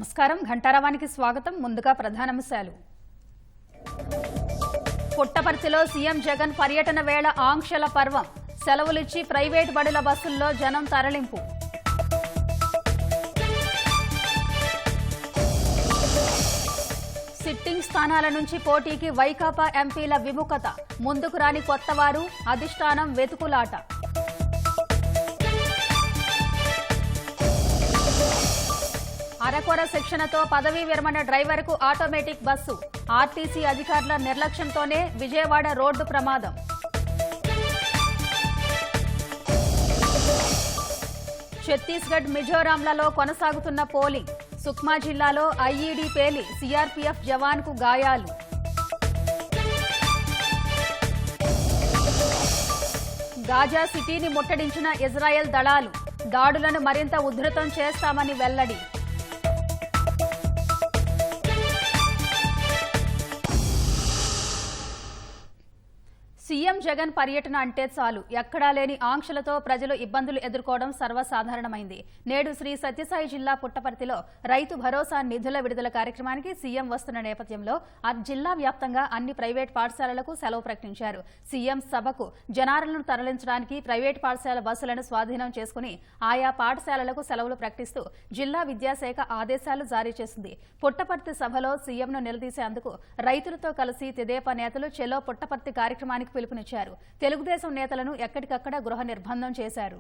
నమస్కారం ఘంటారావానికి స్వాగతం. ముందుగా ప్రధానాంశాలు. పుట్టపర్తిలో సీఎం జగన్ పర్యటన వేళ ఆంక్షల పర్వం. సెలవులిచ్చి ప్రైవేట్ బడుల బస్సుల్లో జనం తరలింపు. సిట్టింగ్ స్థానాల నుంచి పోటీకి వైకాపా ఎంపీల విముఖత. ముందుకు రాని కొత్తవారు, అధిష్టానం వెతుకులాట. అరకొర శిక్షణతో పదవీ విరమణ డ్రైవర్కు ఆటోమేటిక్ బస్సు. ఆర్టీసీ అధికారుల నిర్లక్ష్యంతోనే విజయవాడ రోడ్డు ప్రమాదం. ఛత్తీస్గఢ్, మిజోరాంలలో కొనసాగుతున్న పోలింగ్. సుక్మా జిల్లాలో ఐఈడీ పేలి సీఆర్పీఎఫ్ జవాన్కు గాయాలు. గాజా సిటీని ముట్టడించిన ఇజ్రాయెల్ దళాలు. దాడులను మరింత ఉధృతం చేస్తామని వెల్లడి. సీఎం జగన్ పర్యటన అంటే చాలు ఎక్కడా లేని ఆంక్షలతో ప్రజలు ఇబ్బందులు ఎదుర్కోవడం సర్వసాధారణమైంది. నేడు శ్రీ సత్యసాయి జిల్లా పుట్టపర్తిలో రైతు భరోసా నిధుల విడుదల కార్యక్రమానికి సీఎం వస్తున్న నేపథ్యంలో జిల్లా వ్యాప్తంగా అన్ని ప్రైవేట్ పాఠశాలలకు సెలవు ప్రకటించారు. సీఎం సభకు జనాలను తరలించడానికి ప్రైవేట్ పాఠశాల బస్సులను స్వాధీనం చేసుకుని ఆయా పాఠశాలలకు సెలవులు ప్రకటిస్తూ జిల్లా విద్యాశాఖ ఆదేశాలు జారీ చేసింది. పుట్టపర్తి సభలో సీఎంను నిలదీసేందుకు రైతులతో కలిసి తెదేపా నేతలు చెలో పుట్టపర్తి కార్యక్రమానికి పిలుపునిచ్చారు. తెలుగుదేశం నేతలను ఎక్కడికక్కడ గృహ నిర్బంధం చేశారు.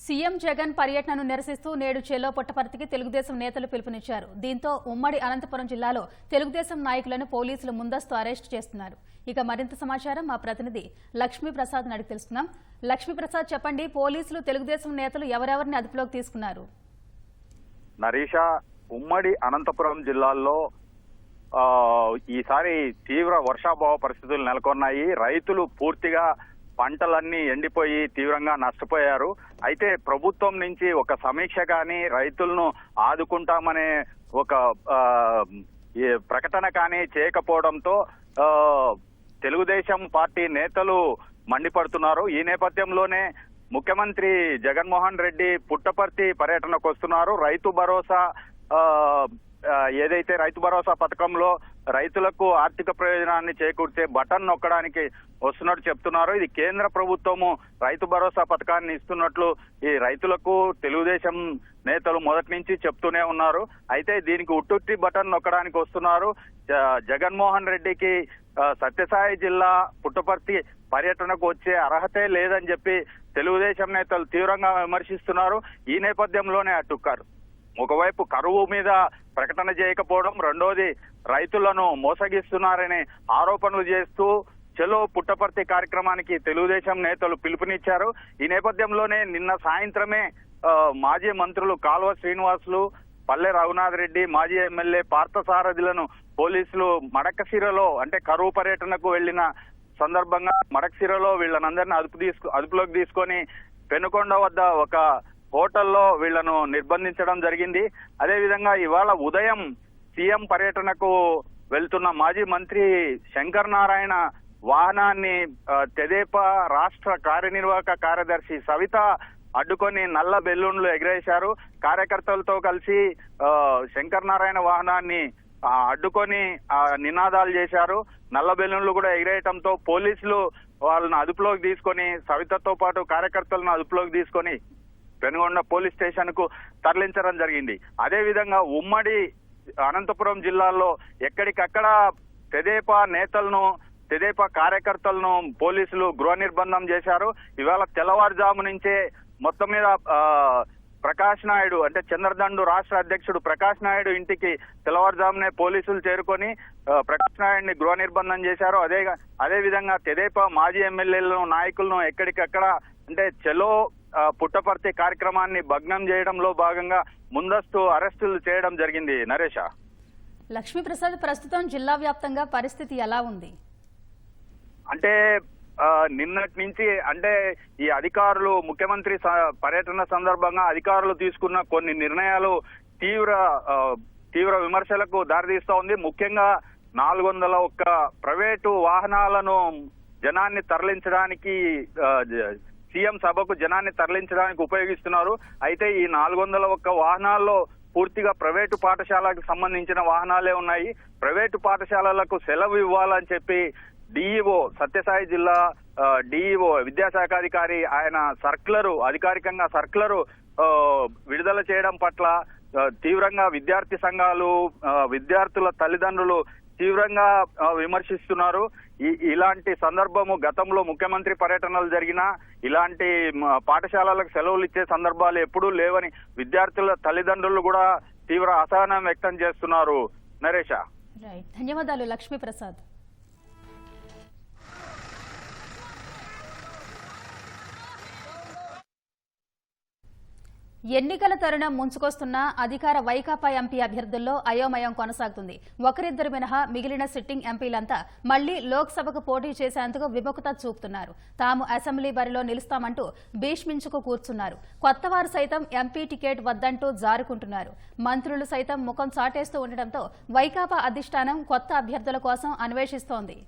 సీఎం జగన్ పర్యటనను నిరసిస్తూ నేడు చెలో పుట్టపర్తికి తెలుగుదేశం నేతలు పిలుపునిచ్చారు. దీంతో ఉమ్మడి అనంతపురం జిల్లాలో తెలుగుదేశం నాయకులను పోలీసులు ముందస్తు అరెస్టు చేస్తున్నారు. ఇక మరింత సమాచారం మా ప్రతినిధి లక్ష్మీప్రసాద్ అడిగి తెలుసుకుందాం. లక్ష్మీప్రసాద్, చెప్పండి, పోలీసులు తెలుగుదేశం నేతలు ఎవరెవరిని అదుపులోకి తీసుకున్నారు? నరీషా, ఉమ్మడి అనంతపురం జిల్లాల్లో ఈసారి తీవ్ర వర్షాభావ పరిస్థితులు నెలకొన్నాయి. రైతులు పూర్తిగా పంటలన్నీ ఎండిపోయి తీవ్రంగా నష్టపోయారు. అయితే ప్రభుత్వం నుంచి ఒక సమీక్ష కానీ రైతులను ఆదుకుంటామనే ఒక ప్రకటన కానీ చేయకపోవడంతో తెలుగుదేశం పార్టీ నేతలు మండిపడుతున్నారు. ఈ నేపథ్యంలోనే ముఖ్యమంత్రి జగన్మోహన్ రెడ్డి పుట్టపర్తి పర్యటనకు వస్తున్నారు. రైతు భరోసా ఏదైతే రైతు భరోసా పథకంలో రైతులకు ఆర్థిక ప్రయోజనాన్ని చేకూర్చే బటన్ నొక్కడానికి వస్తున్నట్టు చెప్తున్నారు. ఇది కేంద్ర ప్రభుత్వము రైతు భరోసా పథకాన్ని ఇస్తున్నట్లు ఈ రైతులకు తెలుగుదేశం నేతలు మొదటి నుంచి చెప్తూనే ఉన్నారు. అయితే దీనికి ఉట్టుట్టి బటన్ నొక్కడానికి వస్తున్నారు. జగన్మోహన్ రెడ్డికి సత్యసాయి జిల్లా పుట్టపర్తి పర్యటనకు వచ్చే అర్హతే లేదని చెప్పి తెలుగుదేశం నేతలు తీవ్రంగా విమర్శిస్తున్నారు. ఈ నేపథ్యంలోనే అడ్డుకారు. ఒకవైపు కరువు మీద ప్రకటన చేయకపోవడం, రెండోది రైతులను మోసగిస్తున్నారని ఆరోపణలు చేస్తూ చెలో పుట్టపర్తి కార్యక్రమానికి తెలుగుదేశం నేతలు పిలుపునిచ్చారు. ఈ నేపథ్యంలోనే నిన్న సాయంత్రమే మాజీ మంత్రులు కాల్వ శ్రీనివాసులు, పల్లె రఘునాథ్ రెడ్డి, మాజీ ఎమ్మెల్యే పార్థసారథులను పోలీసులు మడకశిరలో అంటే కరువు పర్యటనకు వెళ్లిన సందర్భంగా మడకశిరలో వీళ్ళనందరినీ అదుపులోకి తీసుకొని పెనుకొండ వద్ద ఒక హోటల్లో వీళ్లను నిర్బంధించడం జరిగింది. అదేవిధంగా ఇవాళ ఉదయం సీఎం పర్యటనకు వెళ్తున్న మాజీ మంత్రి శంకర్ నారాయణ వాహనాన్ని తెదేపా రాష్ట్ర కార్యనిర్వాహక కార్యదర్శి సవిత అడ్డుకొని నల్ల బెలూన్లు ఎగరేశారు. కార్యకర్తలతో కలిసి శంకర్ నారాయణ వాహనాన్ని అడ్డుకొని నినాదాలు చేశారు. నల్ల బెలూన్లు కూడా ఎగిరేయటంతో పోలీసులు వాళ్ళను అదుపులోకి తీసుకొని సవితతో పాటు కార్యకర్తలను అదుపులోకి తీసుకొని పెనుగొండ పోలీస్ స్టేషన్ కు తరలించడం జరిగింది. అదే విధంగా ఉమ్మడి అనంతపురం జిల్లాలో ఎక్కడికక్కడ తెదేపా నేతలను, తెదేపా కార్యకర్తలను పోలీసులు గృహ నిర్బంధం చేశారు. ఇవాళ తెల్లవారుజాము నుంచే మొత్తం మీద ప్రకాష్ నాయుడు అంటే చంద్రదండు రాష్ట్ర అధ్యక్షుడు ప్రకాష్ నాయుడు ఇంటికి తెల్లవారుజామునే పోలీసులు చేరుకొని ప్రకాష్ నాయుడిని గృహ నిర్బంధం చేశారు. అదే విధంగా తెదేపా మాజీ ఎమ్మెల్యేలను, నాయకులను ఎక్కడికక్కడ అంటే చెలో పుట్టపర్తి కార్యక్రమాన్ని భగ్నం చేయడంలో భాగంగా ముందస్తు అరెస్టులు చేయడం జరిగింది. నరేష. లక్ష్మీప్రసాద్, ప్రస్తుతం జిల్లా వ్యాప్తంగా పరిస్థితి ఎలా ఉంది? అంటే నిన్నటి నుంచి అంటే ఈ అధికారులు ముఖ్యమంత్రి పర్యటన సందర్భంగా అధికారులు తీసుకున్న కొన్ని నిర్ణయాలు తీవ్ర విమర్శలకు దారితీస్తా ఉంది. ముఖ్యంగా 401 ప్రైవేటు వాహనాలను జనాన్ని తరలించడానికి సీఎం సభకు జనాన్ని తరలించడానికి ఉపయోగిస్తున్నారు. అయితే ఈ 401 వాహనాల్లో పూర్తిగా ప్రైవేటు పాఠశాలకు సంబంధించిన వాహనాలే ఉన్నాయి. ప్రైవేటు పాఠశాలలకు సెలవు ఇవ్వాలని చెప్పి డిఈఓ సత్యసాయి జిల్లా డిఈఓ విద్యాశాఖాధికారి ఆయన అధికారికంగా సర్క్యులరు విడుదల చేయడం పట్ల తీవ్రంగా విద్యార్థి సంఘాలు, విద్యార్థుల తల్లిదండ్రులు తీవ్రంగా విమర్శిస్తున్నారు. ఇలాంటి సందర్భము గతంలో ముఖ్యమంత్రి పర్యటనలు జరిగినా ఇలాంటి పాఠశాలలకు సెలవులు ఇచ్చే సందర్భాలు ఎప్పుడూ లేవని విద్యార్థుల తల్లిదండ్రులు కూడా తీవ్ర అసహనం వ్యక్తం చేస్తున్నారు. నరేష, ధన్యవాదాలు లక్ష్మీ ప్రసాద్. ఎన్నికల తరుణం ముంచుకొస్తున్న అధికార వైకాపా ఎంపీ అభ్యర్థుల్లో అయోమయం కొనసాగుతుంది. ఒకరిద్దరు మినహా మిగిలిన సిట్టింగ్ ఎంపీలంతా మళ్లీ లోక్సభకు పోటీ చేసేందుకు విముఖత చూపుతున్నారు. తాము అసెంబ్లీ బరిలో నిలుస్తామంటూ భీష్మించుకు కూర్చున్నారు. కొత్తవారు సైతం ఎంపీ టికెట్ వద్దంటూ జారుకుంటున్నారు. మంత్రులు సైతం ముఖం చాటేస్తూ ఉండటంతో వైకాపా అధిష్టానం కొత్త అభ్యర్థుల కోసం అన్వేషిస్తోంది.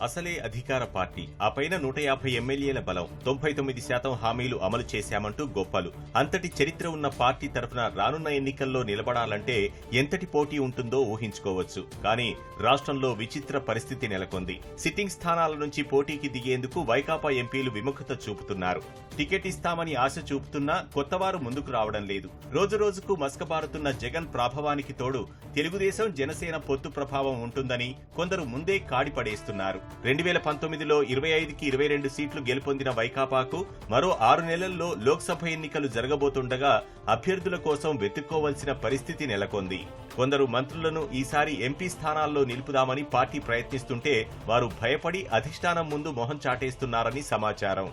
అసలే అధికార పార్టీ, ఆ పైన 150 ఎమ్మెల్యేల బలం, 99% హామీలు అమలు చేశామంటూ గొప్పలు. అంతటి చరిత్ర ఉన్న పార్టీ తరఫున రానున్న ఎన్నికల్లో నిలబడాలంటే ఎంతటి పోటీ ఉంటుందో ఊహించుకోవచ్చు. కానీ రాష్ట్రంలో విచిత్ర పరిస్థితి నెలకొంది. సిట్టింగ్ స్థానాల నుంచి పోటీకి దిగేందుకు వైకాపా ఎంపీలు విముఖత చూపుతున్నారు. టికెట్ ఇస్తామని ఆశ చూపుతున్నా కొత్తవారు ముందుకు రావడం లేదు. రోజురోజుకు మస్కబారుతున్న జగన్ ప్రాభవానికి తోడు తెలుగుదేశం జనసేన పొత్తు ప్రభావం ఉంటుందని కొందరు ముందే కాడిపడేస్తున్నారు. 2019లో 25కి 22 సీట్లు గెలుపొందిన వైకాపాకు మరో 6 నెలల్లో లోక్సభ ఎన్నికలు జరగబోతుండగా అభ్యర్థుల కోసం వెతుక్కోవలసిన పరిస్థితి నెలకొంది. కొందరు మంత్రులను ఈసారి ఎంపీ స్థానాల్లో నిలుపుదామని పార్టీ ప్రయత్నిస్తుంటే వారు భయపడి అధిష్టానం ముందు మొహం చాటేస్తున్నారని సమాచారం.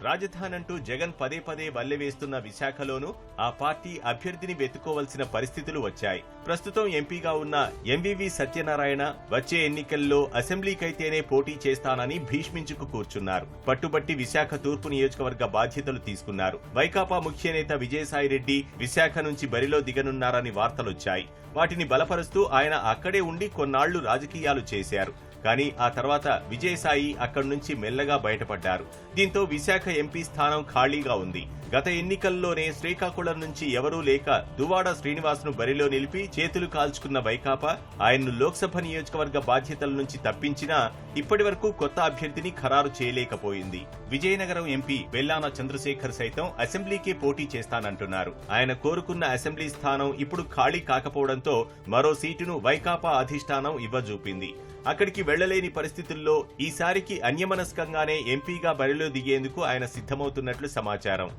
రాజధానంటూ జగన్ పదే పదే వల్లెవేస్తున్న విశాఖలోనూ ఆ పార్టీ అభ్యర్థిని వెతుక్కోవలసిన పరిస్థితులు వచ్చాయి. ప్రస్తుతం ఎంపీగా ఉన్న ఎంవివి సత్యనారాయణ వచ్చే ఎన్నికల్లో అసెంబ్లీకైతేనే పోటీ చేస్తానని భీష్మించుకు కూర్చున్నారు. పట్టుబట్టి విశాఖ తూర్పు నియోజకవర్గ బాధ్యతలు తీసుకున్నారు. వైకాపా ముఖ్య నేత విజయసాయిరెడ్డి విశాఖ నుంచి బరిలో దిగనున్నారని వార్తలొచ్చాయి. వాటిని బలపరుస్తూ ఆయన అక్కడే ఉండి కొన్నాళ్లు రాజకీయాలు చేశారు. కానీ ఆ తర్వాత విజయసాయి అక్కడి నుంచి మెల్లగా బయటపడ్డారు. దీంతో విశాఖ ఎంపీ స్థానం ఖాళీగా ఉంది. గత ఎన్నికల్లోనే శ్రీకాకుళం నుంచి ఎవరూ లేక దువ్వాడ శ్రీనివాస్ ను బరిలో నిలిపి చేతులు కాల్చుకున్న వైకాపా ఆయన్ను లోక్సభ నియోజకవర్గ బాధ్యతల నుంచి తప్పించినా ఇప్పటి వరకు కొత్త అభ్యర్థిని ఖరారు చేయలేకపోయింది. విజయనగరం ఎంపీ వెల్లాన చంద్రశేఖర్ సైతం అసెంబ్లీకే పోటీ చేస్తానంటున్నారు. ఆయన కోరుకున్న అసెంబ్లీ స్థానం ఇప్పుడు ఖాళీ కాకపోవడంతో మరో సీటును వైకాపా అధిష్టానం ఇవ్వజూపింది. అక్కడికి వెళ్లలేని పరిస్థితుల్లో ఈసారికి అన్యమనస్కంగానే ఎంపీగా బరిలో దిగేందుకు ఆయన సిద్ధమవుతున్నట్లు సమాచారం.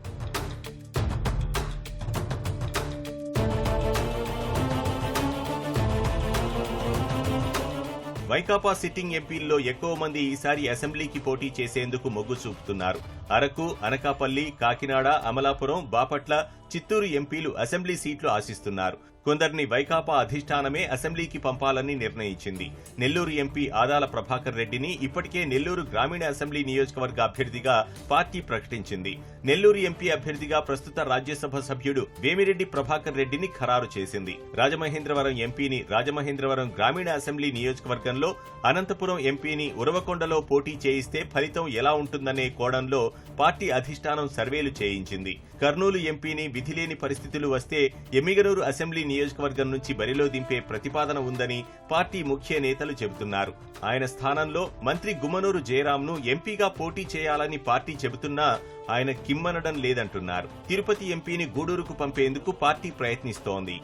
వైకాపా సిట్టింగ్ ఎంపీల్లో ఎక్కువ మంది ఈసారి అసెంబ్లీకి పోటీ చేసేందుకు మొగ్గు చూపుతున్నారు. అరకు, అనకాపల్లి, కాకినాడ, అమలాపురం, బాపట్ల, చిత్తూరు ఎంపీలు అసెంబ్లీ సీట్లు ఆశిస్తున్నారు. కొందరిని వైకాపా అధిష్టానమే అసెంబ్లీకి పంపాలని నిర్ణయించింది. నెల్లూరు ఎంపీ ఆదాల ప్రభాకర్ రెడ్డిని ఇప్పటికే నెల్లూరు గ్రామీణ అసెంబ్లీ నియోజకవర్గ అభ్యర్థిగా పార్టీ ప్రకటించింది. నెల్లూరు ఎంపీ అభ్యర్థిగా ప్రస్తుత రాజ్యసభ సభ్యుడు వేమిరెడ్డి ప్రభాకర్ రెడ్డిని ఖరారు చేసింది. రాజమహేంద్రవరం ఎంపీని రాజమహేంద్రవరం గ్రామీణ అసెంబ్లీ నియోజకవర్గంలో, అనంతపురం ఎంపీని ఉరవకొండలో పోటీ చేయిస్తే ఫలితం ఎలా ఉంటుందనే కోణంలో పార్టీ అధిష్టానం సర్వేలు చేయించింది. కర్నూలు ఎంపీని విధిలేని పరిస్థితులు వస్తే ఎమ్మిగనూరు అసెంబ్లీ నియోజకవర్గం నుంచి బరిలో దింపే ప్రతిపాదన ఉందని పార్టీ ముఖ్య నేతలు చెబుతున్నారు. ఆయన స్థానంలో మంత్రి గుమ్మనూరు జయరాంను ఎంపీగా పోటీ చేయాలని పార్టీ చెబుతున్నా ఆయన కిమ్మనడం లేదంటున్నారు. తిరుపతి ఎంపీని గూడూరుకు పంపేందుకు పార్టీ ప్రయత్నిస్తోంది.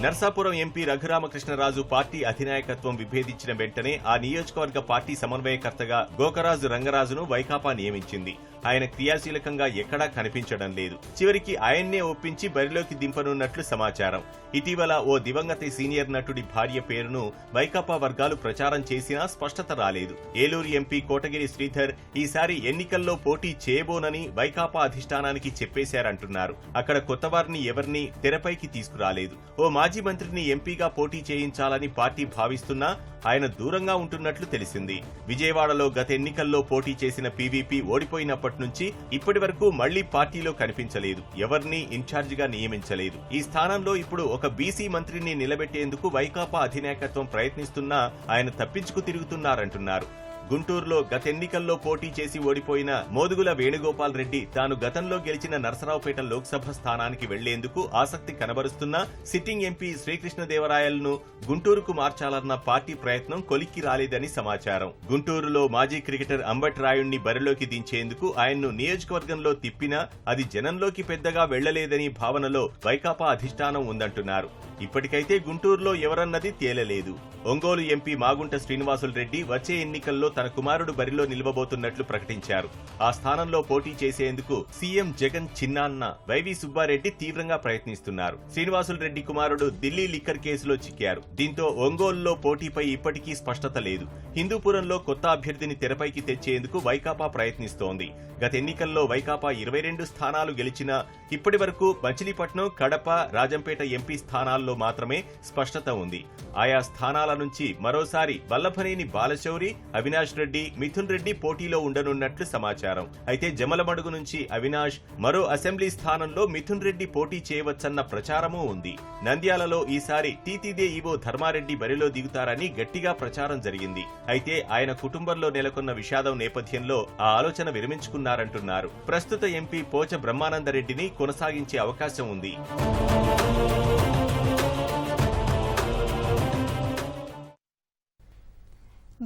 నర్సాపురం ఎంపీ రఘురామకృష్ణరాజు పార్టీ అధినాయకత్వం విభేదించిన వెంటనే ఆ నియోజకవర్గ పార్టీ సమన్వయకర్తగా గోకరాజు రంగరాజును వైకాపా నియమించింది. ఆయన క్రియాశీలకంగా ఎక్కడా కనిపించడం లేదు. చివరికి ఆయన్నే ఒప్పించి బరిలోకి దింపనున్నట్లు సమాచారం. ఇటీవల ఓ దివంగత సీనియర్ నటుడి భార్య పేరును వైకాపా వర్గాలు ప్రచారం చేసినా స్పష్టత రాలేదు. ఏలూరు ఎంపీ కోటగిరి శ్రీధర్ ఈసారి ఎన్నికల్లో పోటీ చేయబోనని వైకాపా అధిష్టానానికి చెప్పేశారంటున్నారు. అక్కడ కొత్తవారిని ఎవరిని తెరపైకి తీసుకురాలేదు. ఓ మాజీ మంత్రిని ఎంపీగా పోటీ చేయించాలని పార్టీ భావిస్తున్నా ఆయన దూరంగా ఉంటున్నట్లు తెలిసింది. విజయవాడలో గత ఎన్నికల్లో పోటీ చేసిన పీవీపీ ఓడిపోయినప్పటి నుంచి ఇప్పటి వరకు మళ్లీ పార్టీలో కనిపించలేదు. ఎవరిని ఇన్ఛార్జిగా నియమించలేదు. ఈ స్థానంలో ఇప్పుడు ఒక బీసీ మంత్రిని నిలబెట్టేందుకు వైకాపా అధినాయకత్వం ప్రయత్నిస్తున్నా ఆయన తప్పించుకు తిరుగుతున్నారంటున్నారు. గుంటూరులో గత ఎన్నికల్లో పోటీ చేసి ఓడిపోయిన మోదుగుల వేణుగోపాల్ రెడ్డి తాను గతంలో గెలిచిన నరసరావుపేట లోక్సభ స్థానానికి వెళ్లేందుకు ఆసక్తి కనబరుస్తున్న సిట్టింగ్ ఎంపీ శ్రీకృష్ణదేవరాయలను గుంటూరుకు మార్చాలన్న పార్టీ ప్రయత్నం కొలిక్కి రాలేదని సమాచారం. గుంటూరులో మాజీ క్రికెటర్ అంబట్ రాయుణ్ణి బరిలోకి దించేందుకు ఆయన్ను నియోజకవర్గంలో తిప్పినా అది జనంలోకి పెద్దగా వెళ్లలేదని భావనలో వైకాపా అధిష్టానం ఉందంటున్నారు. ఇప్పటికైతే గుంటూరులో ఎవరన్నది తేలలేదు. ఒంగోలు ఎంపీ మాగుంట శ్రీనివాసులు రెడ్డి వచ్చే ఎన్నికల్లో తన కుమారుడు బరిలో నిలవబోతున్నట్లు ప్రకటించారు. ఆ స్థానంలో పోటీ చేసేందుకు సీఎం జగన్ చిన్నాన్న వైవి సుబ్బారెడ్డి తీవ్రంగా ప్రయత్నిస్తున్నారు. శ్రీనివాసులు రెడ్డి కుమారుడు ఢిల్లీ లిక్కర్ కేసులో చిక్కారు. దీంతో ఒంగోలులో పోటీపై ఇప్పటికీ స్పష్టత లేదు. హిందూపురంలో కొత్త అభ్యర్థిని తెరపైకి తెచ్చేందుకు వైకాపా ప్రయత్నిస్తోంది. గత ఎన్నికల్లో వైకాపా 22 స్థానాలు గెలిచినా ఇప్పటి వరకు మచిలీపట్నం, కడప, రాజంపేట ఎంపీ స్థానాల్లో మాత్రమే స్పష్టత ఉంది. ఆయా స్థానాల నుంచి మరోసారి వల్లభనేని బాలశౌరి, అవినాష్ రెడ్డి, మిథున్ రెడ్డి పోటీలో ఉండనున్నట్లు సమాచారం. అయితే జమలమడుగు నుంచి అవినాష్, మరో అసెంబ్లీ స్థానంలో మిథున్ రెడ్డి పోటీ చేయవచ్చన్న ప్రచారమూ ఉంది. నంద్యాలలో ఈసారి టీటీడీ ఈవో ధర్మారెడ్డి బరిలో దిగుతారని గట్టిగా ప్రచారం జరిగింది. అయితే ఆయన కుటుంబంలో నెలకొన్న విషాదం నేపథ్యంలో ఆ ఆలోచన విరమించుకున్నారంటున్నారు. ప్రస్తుత ఎంపీ పోచ బ్రహ్మానందరెడ్డిని కొనసాగించే అవకాశం ఉంది.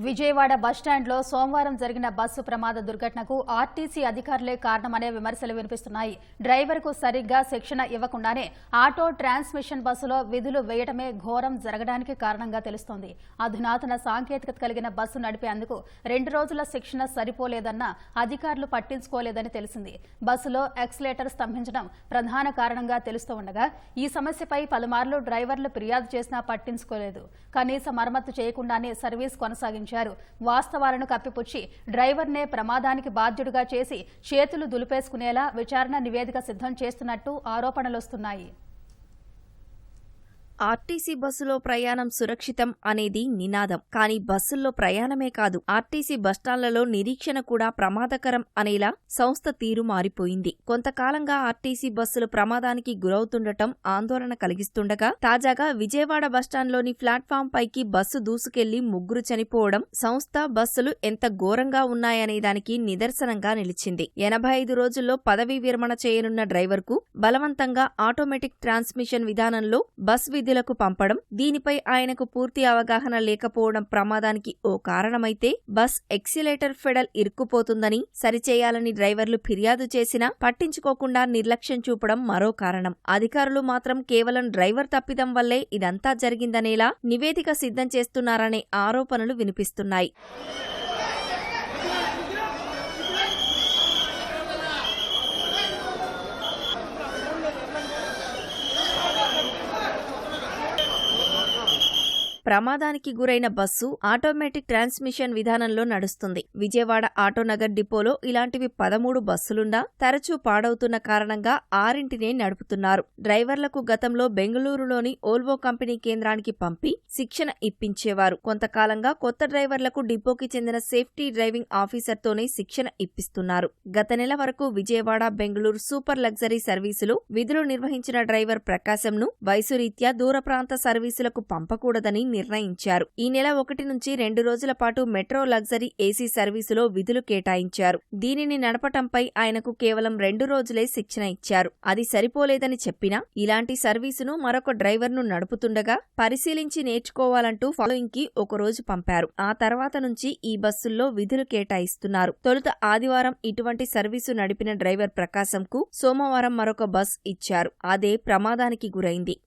విజయవాడ బస్టాండ్లో సోమవారం జరిగిన బస్సు ప్రమాద దుర్ఘటనకు ఆర్టీసీ అధికారులే కారణమనే విమర్శలు వినిపిస్తున్నాయి. డ్రైవర్కు సరిగ్గా శిక్షణ ఇవ్వకుండానే ఆటో ట్రాన్స్మిషన్ బస్సులో విధులు వేయటమే ఘోరం జరగడానికి కారణంగా తెలుస్తోంది. అధునాతన సాంకేతికత కలిగిన బస్సు నడిపేందుకు 2 రోజుల శిక్షణ సరిపోలేదన్న అధికారులు పట్టించుకోలేదని తెలిసింది. బస్సులో ఎక్సిలేటర్ స్తంభించడం ప్రధాన కారణంగా తెలుస్తూ ఉండగా ఈ సమస్యపై పలుమార్లు డ్రైవర్లు ఫిర్యాదు చేసినా పట్టించుకోలేదు. కనీస మరమ్మతు చేయకుండానే సర్వీస్ కొనసాగించారు. వాస్తవాలను కప్పిపుచ్చి డ్రైవర్నే ప్రమాదానికి బాధ్యుడిగా చేసి చేతులు దులిపేసుకునేలా విచారణ నివేదిక సిద్ధం చేస్తున్నట్టు ఆరోపణలొస్తున్నాయి. ఆర్టీసీ బస్సులో ప్రయాణం సురక్షితం అనేది నినాదం. కానీ బస్సుల్లో ప్రయాణమే కాదు, ఆర్టీసీ బస్టాండ్లలో నిరీక్షణ కూడా ప్రమాదకరం అనేలా సంస్థ తీరు మారిపోయింది. కొంతకాలంగా ఆర్టీసీ బస్సులు ప్రమాదానికి గురవుతుండటం ఆందోళన కలిగిస్తుండగా తాజాగా విజయవాడ బస్టాండ్లోని ప్లాట్ఫామ్ పైకి బస్సు దూసుకెళ్లి 3 చనిపోవడం సంస్థ బస్సులు ఎంత ఘోరంగా ఉన్నాయనే దానికి నిదర్శనంగా నిలిచింది. 85 రోజుల్లో పదవీ విరమణ చేయనున్న డ్రైవర్కు బలవంతంగా ఆటోమేటిక్ ట్రాన్స్మిషన్ విధానంలో బస్ విధులకు పంపడం, దీనిపై ఆయనకు పూర్తి అవగాహన లేకపోవడం ప్రమాదానికి ఓ కారణమైతే బస్ ఎక్సిలేటర్ ఫెడల్ ఇరుక్కుపోతుందని సరిచేయాలని డ్రైవర్లు ఫిర్యాదు చేసినా పట్టించుకోకుండా నిర్లక్ష్యం చూపడం మరో కారణం. అధికారులు మాత్రం కేవలం డ్రైవర్ తప్పిదం వల్లే ఇదంతా జరిగిందనేలా నివేదిక సిద్ధం చేస్తున్నారనే ఆరోపణలు వినిపిస్తున్నాయి. ప్రమాదానికి గురైన బస్సు ఆటోమేటిక్ ట్రాన్స్మిషన్ విధానంలో నడుస్తుంది. విజయవాడ ఆటోనగర్ డిపోలో ఇలాంటివి 13 బస్సులున్నా తరచూ పాడవుతున్న కారణంగా 6 నడుపుతున్నారు. డ్రైవర్లకు గతంలో బెంగళూరులోని ఓల్వో కంపెనీ కేంద్రానికి పంపి శిక్షణ ఇప్పించేవారు. కొంతకాలంగా కొత్త డ్రైవర్లకు డిపోకి చెందిన సేఫ్టీ డ్రైవింగ్ ఆఫీసర్తోనే శిక్షణ ఇప్పిస్తున్నారు. గత నెల వరకు విజయవాడ, బెంగళూరు సూపర్ లగ్జరీ సర్వీసులు విధులు నిర్వహించిన డ్రైవర్ ప్రకాశంను వయసురీత్యా దూర ప్రాంత సర్వీసులకు పంపకూడదని నిర్ణయించారు. ఈ నెల 1 నుంచి 2 రోజుల పాటు మెట్రో లగ్జరీ ఏసీ సర్వీసులో విధులు కేటాయించారు. దీనిని నడపటంపై ఆయనకు కేవలం 2 రోజులే శిక్షణ ఇచ్చారు. అది సరిపోలేదని చెప్పినా ఇలాంటి సర్వీసును మరొక డ్రైవర్ను నడుపుతుండగా పరిశీలించి నేర్చుకోవాలంటూ ఫాలోయింగ్ కి 1 రోజు పంపారు. ఆ తర్వాత నుంచి ఈ బస్సుల్లో విధులు కేటాయిస్తున్నారు. తొలుత ఆదివారం ఇటువంటి సర్వీసు నడిపిన డ్రైవర్ ప్రకాశంకు సోమవారం మరొక బస్ ఇచ్చారు. అదే ప్రమాదానికి గురైంది.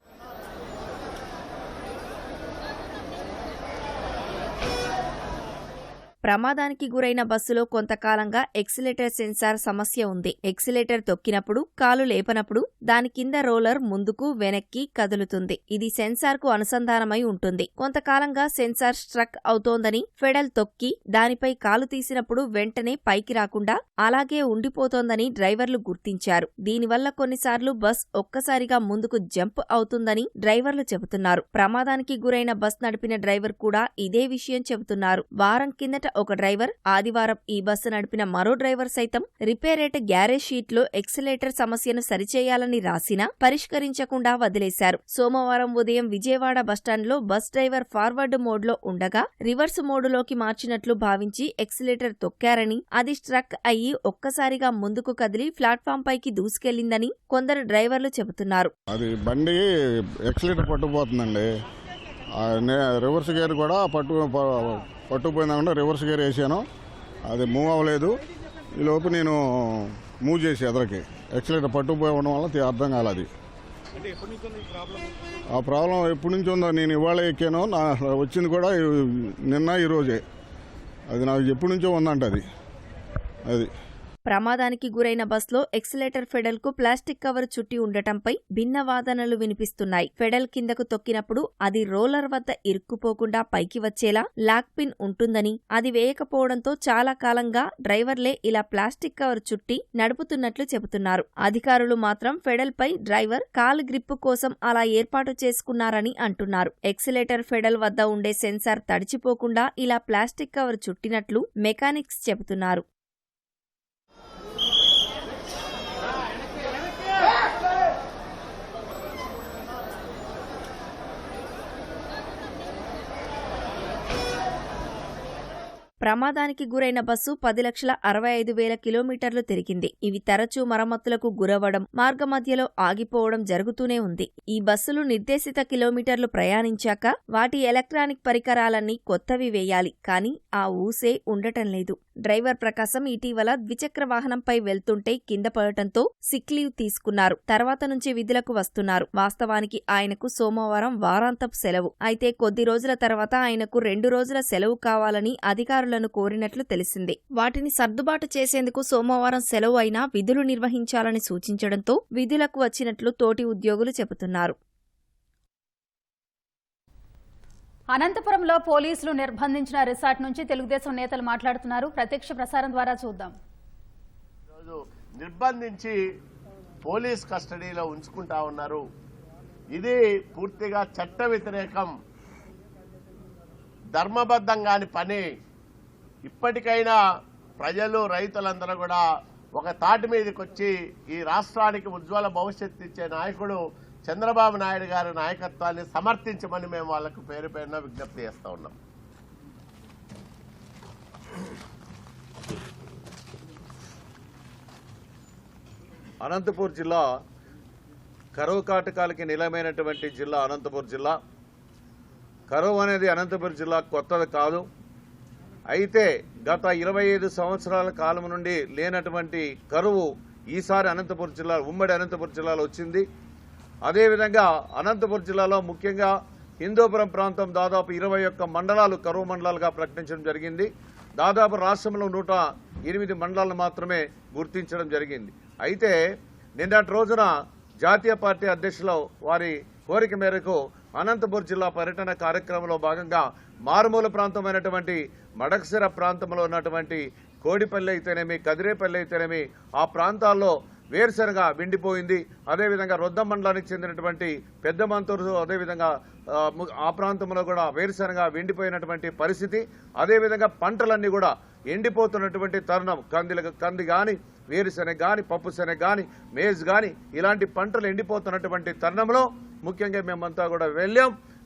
ప్రమాదానికి గురైన బస్సులో కొంతకాలంగా ఎక్సిలేటర్ సెన్సార్ సమస్య ఉంది. ఎక్సిలేటర్ తొక్కినప్పుడు, కాలు లేపనప్పుడు దాని కింద రోలర్ ముందుకు వెనక్కి కదులుతుంది. ఇది సెన్సార్కు అనుసంధానమై ఉంటుంది. కొంతకాలంగా సెన్సార్ స్ట్రక్ అవుతోందని, ఫెడల్ తొక్కి దానిపై కాలు తీసినప్పుడు వెంటనే పైకి రాకుండా అలాగే ఉండిపోతోందని డ్రైవర్లు గుర్తించారు. దీనివల్ల కొన్నిసార్లు బస్ ఒక్కసారిగా ముందుకు జంప్ అవుతుందని డ్రైవర్లు చెబుతున్నారు. ప్రమాదానికి గురైన బస్ నడిపిన డ్రైవర్ కూడా ఇదే విషయం చెబుతున్నారు. వారం కిందట ఒక డ్రైవర్, ఆదివారం ఈ బస్సు నడిపిన మరో డ్రైవర్ సైతం రిపేరేట్ గ్యారేజ్ షీట్లో ఎక్సిలేటర్ సమస్యను సరిచేయాలని రాసినా పరిష్కరించకుండా వదిలేశారు. సోమవారం ఉదయం విజయవాడ బస్టాండ్లో బస్ డ్రైవర్ ఫార్వర్డ్ మోడ్లో ఉండగా రివర్స్ మోడులోకి మార్చినట్లు భావించి ఎక్సిలేటర్ తొక్కారని, అది స్ట్రక్ అయ్యి ఒక్కసారిగా ముందుకు కదిలి ప్లాట్ఫామ్ పైకి దూసుకెళ్లిందని కొందరు డ్రైవర్లు చెబుతున్నారు. అది బండి ఎక్సిలేటర్ పట్టుకుపోతుందండి. రివర్స్ గేర్ కూడా పట్టుకుపోయిందనుకుంటే రివర్స్ గేర్ వేసాను, అది మూవ్ అవ్వలేదు. ఈ లోపు నేను మూవ్ చేసి ఎదరికి ఎక్సిలేటర్ పట్టుకుపోయి ఉండడం వల్ల అర్థం కాలేదు. ఆ ప్రాబ్లం ఎప్పటి నుంచి ఉందో, నేను ఇవాళ ఎక్కాను, నా వచ్చింది కూడా నిన్న ఈరోజే. అది నాకు ఎప్పటి నుంచో ఉందంట అది. ప్రమాదానికి గురైన బస్లో ఎక్సిలేటర్ ఫెడల్కు ప్లాస్టిక్ కవర్ చుట్టి ఉండటంపై భిన్న వాదనలు వినిపిస్తున్నాయి. ఫెడల్ కిందకు తొక్కినప్పుడు అది రోలర్ వద్ద ఇరుక్కుపోకుండా పైకి వచ్చేలా లాక్ పిన్ ఉంటుందని, అది వేయకపోవడంతో చాలా కాలంగా డ్రైవర్లే ఇలా ప్లాస్టిక్ కవర్ చుట్టి నడుపుతున్నట్లు చెబుతున్నారు. అధికారులు మాత్రం ఫెడల్పై డ్రైవర్ కాలు గ్రిప్పు కోసం అలా ఏర్పాటు చేసుకున్నారని అంటున్నారు. ఎక్సిలేటర్ ఫెడల్ వద్ద ఉండే సెన్సార్ తడిచిపోకుండా ఇలా ప్లాస్టిక్ కవర్ చుట్టినట్లు మెకానిక్స్ చెబుతున్నారు. ప్రమాదానికి గురైన బస్సు 10,65,000 కిలోమీటర్లు తిరిగింది. ఇవి తరచూ మరమ్మతులకు గురవడం, మార్గమధ్యలో ఆగిపోవడం జరుగుతూనే ఉంది. ఈ బస్సులు నిర్దేశిత కిలోమీటర్లు ప్రయాణించాక వాటి ఎలక్ట్రానిక్ పరికరాలన్నీ కొత్తవి వేయాలి. కానీ ఆ ఊసే ఉండటం లేదు. డ్రైవర్ ప్రకాశం ఇటీవల ద్విచక్ర వాహనంపై వెళ్తుంటే కింద పడటంతో సిక్ లీవ్ తీసుకున్నారు. తర్వాత నుంచి విధులకు వస్తున్నారు. వాస్తవానికి ఆయనకు సోమవారం వారాంతపు సెలవు. అయితే కొద్ది రోజుల తర్వాత ఆయనకు 2 రోజుల సెలవు కావాలని అధికారులను కోరినట్లు తెలిసింది. వాటిని సర్దుబాటు చేసేందుకు సోమవారం సెలవు అయినా విధులు నిర్వహించాలని సూచించడంతో విధులకు వచ్చినట్లు తోటి ఉద్యోగులు చెబుతున్నారు. అనంతపురంలో పోలీసులు నిర్బంధించిన రిసార్ట్ నుంచి తెలుగుదేశం నేతలు మాట్లాడుతున్నారు. ప్రత్యక్ష ప్రసారం ద్వారా చూద్దాం. నిర్బంధించి పోలీస్ కస్టడీలో ఉంచుకుంటా ఉన్నారు. ఇది పూర్తిగా చట్ట వ్యతిరేకం, ధర్మబద్ధంగాని పని. ఇప్పటికైనా ప్రజలు, రైతులందరూ కూడా ఒక తాటి మీదకి వచ్చి ఈ రాష్ట్రానికి ఉజ్వల భవిష్యత్తు ఇచ్చే నాయకుడు చంద్రబాబు నాయుడు గారి నాయకత్వాన్ని సమర్థించమని మేము వాళ్లకు పేరు పేరున విజ్ఞప్తి చేస్తా ఉన్నాం. అనంతపూర్ జిల్లా కరువు కాటకాలకి నిలమైనటువంటి జిల్లా అనంతపూర్ జిల్లా. కరువు అనేది అనంతపూర్ జిల్లా కొత్తది కాదు. అయితే గత 25 సంవత్సరాల కాలం నుండి లేనటువంటి కరువు ఈసారి అనంతపూర్ జిల్లా, ఉమ్మడి అనంతపూర్ జిల్లాలో వచ్చింది. అదేవిధంగా అనంతపూర్ జిల్లాలో ముఖ్యంగా హిందూపురం ప్రాంతం దాదాపు 21 మండలాలు కరువు మండలాలుగా ప్రకటించడం జరిగింది. దాదాపు రాష్ట్రంలో 108 మండలాలను మాత్రమే గుర్తించడం జరిగింది. అయితే నిన్నటి రోజున జాతీయ పార్టీ అధ్యక్షులు వారి కోరిక మేరకు అనంతపూర్ జిల్లా పర్యటన కార్యక్రమంలో భాగంగా మారుమూల ప్రాంతమైనటువంటి మడకసిర ప్రాంతంలో ఉన్నటువంటి కోడిపల్లి అయితేనేమి, కదిరేపల్లి అయితేనేమి, ఆ ప్రాంతాల్లో వేరుశనగ వెండిపోయింది. అదేవిధంగా రొద్దం మండలానికి చెందినటువంటి పెద్ద మంతూరు, అదేవిధంగా ఆ ప్రాంతంలో కూడా వేరుశనగ వెండిపోయినటువంటి పరిస్థితి. అదేవిధంగా పంటలన్నీ కూడా ఎండిపోతున్నటువంటి తరుణం. కంది కానీ, వేరుశనగ కానీ, పప్పు శనగ కానీ, మేజ్ కానీ ఇలాంటి పంటలు ఎండిపోతున్నటువంటి తరుణంలో ముఖ్యంగా మేమంతా కూడా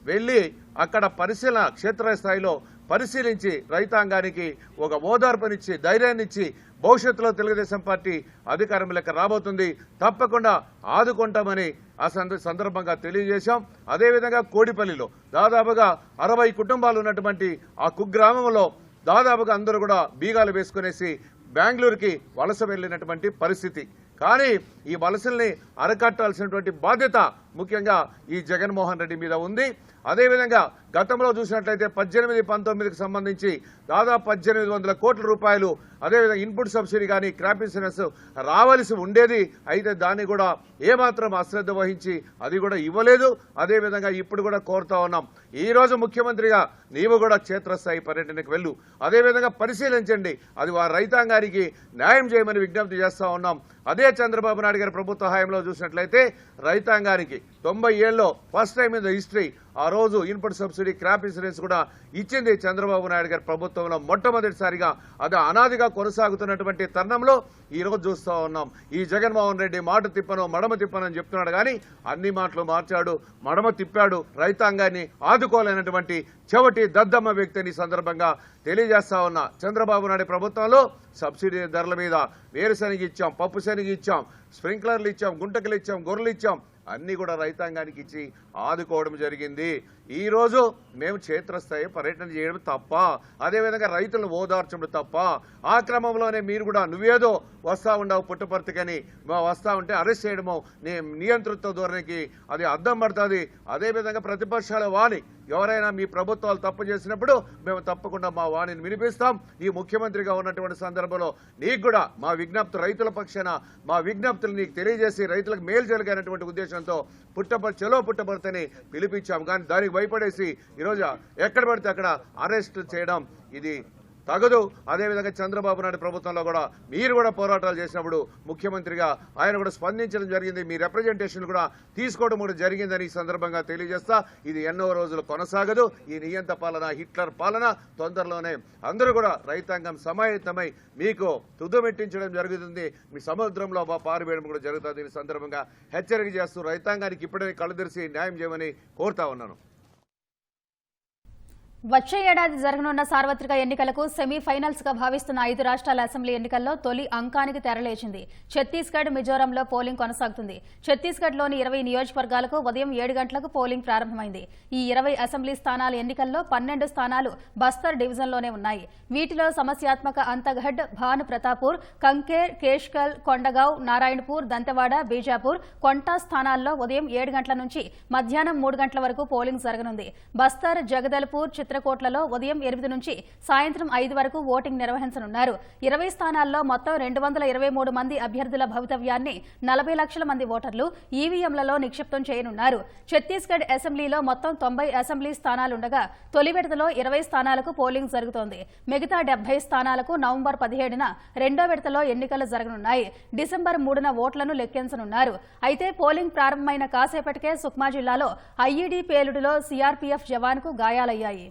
వెళ్ళి అక్కడ పరిశీలన, క్షేత్రస్థాయిలో పరిశీలించి రైతాంగానికి ఒక ఓదార్పునిచ్చి, ధైర్యాన్నిచ్చి భవిష్యత్తులో తెలుగుదేశం పార్టీ అధికారంలోకి రాబోతుంది, తప్పకుండా ఆదుకుంటామని ఆ సందర్భంగా తెలియజేశాం. అదేవిధంగా కోడిపల్లిలో దాదాపుగా 60 కుటుంబాలు ఉన్నటువంటి ఆ కుగ్రామంలో దాదాపుగా అందరూ కూడా బీగాలు వేసుకునేసి బెంగళూరుకి వలస వెళ్ళినటువంటి పరిస్థితి. కానీ ఈ వలసల్ని అరకట్టాల్సినటువంటి బాధ్యత ముఖ్యంగా ఈ జగన్మోహన్ రెడ్డి మీద ఉంది. అదేవిధంగా గతంలో చూసినట్లయితే 18-19కి సంబంధించి దాదాపు 1800 కోట్ల రూపాయలు అదేవిధంగా ఇన్పుట్ సబ్సిడీ కానీ క్రాప్ ఇన్సూరెన్స్ రావాల్సి ఉండేది. అయితే దాన్ని కూడా ఏమాత్రం అశ్రద్ధ వహించి అది కూడా ఇవ్వలేదు. అదేవిధంగా ఇప్పుడు కూడా కోరుతా ఉన్నాం, ఈ రోజు ముఖ్యమంత్రిగా నీవు కూడా క్షేత్రస్థాయి పర్యటనకు వెళ్ళు, అదేవిధంగా పరిశీలించండి, అది వారి రైతాంగానికి న్యాయం చేయమని విజ్ఞప్తి చేస్తా ఉన్నాం. అదే చంద్రబాబు నాయుడు గారి ప్రభుత్వ హయాంలో చూసినట్లయితే రైతాంగానికి 90 ఏళ్ళలో first time in the history ఆ రోజు ఇన్పుట్ సబ్సిడీ క్రాప్ ఇన్సూరెన్స్ కూడా ఇచ్చింది చంద్రబాబు నాయుడు గారి ప్రభుత్వంలో మొట్టమొదటిసారిగా. అది అనాదిగా కొనసాగుతున్నటువంటి తరుణంలో ఈ రోజు చూస్తూ ఉన్నాం. ఈ జగన్మోహన్ రెడ్డి మాట తిప్పను మడమ తిప్పను అని చెప్తున్నాడు కానీ అన్ని మాటలు మార్చాడు, మడమ తిప్పాడు. రైతాంగాన్ని ఆదుకోలేనటువంటి చెవటి దద్దమ్మ వ్యక్తిని సందర్భంగా తెలియజేస్తా ఉన్నా. చంద్రబాబు నాయుడు ప్రభుత్వంలో సబ్సిడీ ధరల మీద వేరుశనగ ఇచ్చాం, పప్పు శనగ ఇచ్చాం, స్ప్రింక్లర్లు ఇచ్చాం, గుంటకలు ఇచ్చాం, గొర్రెలు ఇచ్చాం, అన్ని కూడా రైతాంగానికి ఇచ్చి ఆదుకోవడం జరిగింది. ఈ రోజు మేము క్షేత్రస్థాయి పర్యటన చేయడం తప్ప, అదేవిధంగా రైతులను ఓదార్చడం తప్ప. ఆ క్రమంలోనే మీరు కూడా నువ్వేదో వస్తా ఉండవు పుట్టపర్తికని వస్తా ఉంటే అరెస్ట్ చేయడము నియంతృత్వ ధోరణికి అది అద్దం పడుతుంది. అదేవిధంగా ప్రతిపక్షాల వాణి ఎవరైనా మీ ప్రభుత్వాలు తప్పు చేసినప్పుడు మేము తప్పకుండా మా వాణిని వినిపిస్తాం. ఈ ముఖ్యమంత్రిగా ఉన్నటువంటి సందర్భంలో నీకు కూడా మా విజ్ఞప్తి, రైతుల పక్షాన మా విజ్ఞప్తులు నీకు తెలియజేసి రైతులకు మేలు జరిగినటువంటి ఉద్దేశంతో చలో పుట్టపర్తిని పిలిపించాం. కానీ దానికి భయపడేసి ఈరోజు ఎక్కడ పడితే అక్కడ అరెస్ట్ చేయడం ఇది తగదు. అదేవిధంగా చంద్రబాబు నాయుడు ప్రభుత్వంలో కూడా మీరు కూడా పోరాటాలు చేసినప్పుడు ముఖ్యమంత్రిగా ఆయన కూడా స్పందించడం జరిగింది. మీ రిప్రజెంటేషన్ కూడా తీసుకోవడం కూడా జరిగిందని ఈ సందర్భంగా తెలియజేస్తా. ఇది ఎన్నో రోజులు కొనసాగదు. ఈ నియంత పాలన, హిట్లర్ పాలన తొందరలోనే అందరూ కూడా రైతాంగం సమాయత్తమై మీకు తుదమెట్టించడం జరుగుతుంది. మీ సముద్రంలో పారివేయడం కూడా జరుగుతుంది. ఈ సందర్భంగా హెచ్చరిక చేస్తూ రైతాంగానికి ఇప్పుడే కళ్ళు తెరిచి న్యాయం చేయమని కోరుతా ఉన్నాను. వచ్చే ఏడాది జరగనున్న సార్వత్రిక ఎన్నికలకు సెమీఫైనల్స్ గా భావిస్తున్న 5 రాష్ట్రాల అసెంబ్లీ ఎన్నికల్లో తొలి అంకానికి తెరలేచింది. ఛత్తీస్గఢ్, మిజోరంలో పోలింగ్ కొనసాగుతుంది. ఛత్తీస్గఢ్లోని 20 నియోజకవర్గాలకు ఉదయం 7 గంటలకు పోలింగ్ ప్రారంభమైంది. ఈ 20 అసెంబ్లీ స్థానాల ఎన్నికల్లో 12 స్థానాలు బస్తర్ డివిజన్లోనే ఉన్నాయి. వీటిలో సమస్యాత్మక అంతగఢ్, భాను ప్రతాపూర్, కంకేర్, కేష్కల్, కొండగావ్, నారాయణపూర్, దంతెవాడ, బీజాపూర్, కొంటా స్థానాల్లో ఉదయం 7 గంటల నుంచి మధ్యాహ్నం 3 గంటల వరకు పోలింగ్ జరగనుంది. బస్తర్, జగదల్పూర్, చిత్రకోట్లలో ఉదయం 8 నుంచి సాయంత్రం 5 వరకు ఓటింగ్ నిర్వహించనున్నారు. 20 స్థానాల్లో మొత్తం 223 మంది అభ్యర్థుల భవితవ్యాన్ని 40 లక్షల మంది ఓటర్లు ఈవీఎంలలో నిక్షిప్తం చేయనున్నారు. ఛత్తీస్గఢ్ అసెంబ్లీలో మొత్తం 90 అసెంబ్లీ స్థానాలుండగా తొలి విడతలో 20 స్థానాలకు పోలింగ్ జరుగుతోంది. మిగతా 70 స్థానాలకు నవంబర్ 17న రెండో విడతలో ఎన్నికలు జరగనున్నాయి. డిసెంబర్ 3న ఓట్లను లెక్కించనున్నారు. అయితే పోలింగ్ ప్రారంభమైన కాసేపటికే సుక్మా జిల్లాలో ఐఈడీ పేలుడులో సీఆర్పీఎఫ్ జవాన్కు గాయాలయ్యాయి.